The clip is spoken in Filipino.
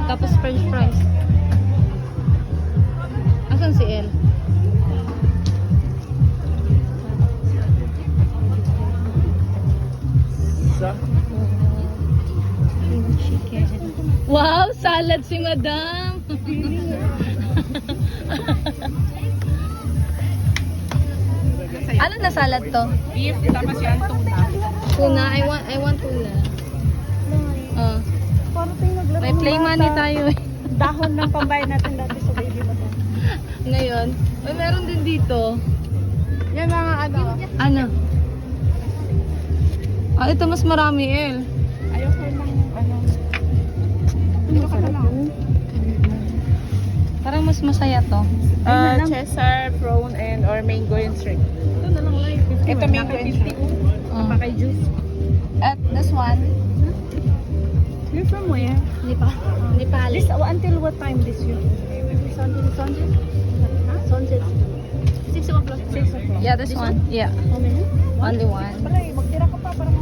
Tapos french fries. Asan si El? Chicken. Wow, salad si Madam. Ano na salad to? Beef, tapos yan tuna. Tuna, I want tuna. Oh. Parang tayo naglaro May ng play bata. money tayo eh. Dahon ng pambayad natin dati sa baby bata. Ngayon, may meron din dito. Yan mga ano. Ano? Ah, ito mas marami, El. Ayoko lang ano. Ano ka na lang? Parang mas masaya to. Cesar, prawn, and or mango and shrimp. Ito na lang live. Ito mango and shrimp. Oh. Pakay juice. At this one, You're from where? Nepal. This until what time this year? Sunset. Sunset. 6 o'clock. 6 o'clock. Yeah, this one. Yeah. How many? Only one. Pare, magtira ka pa para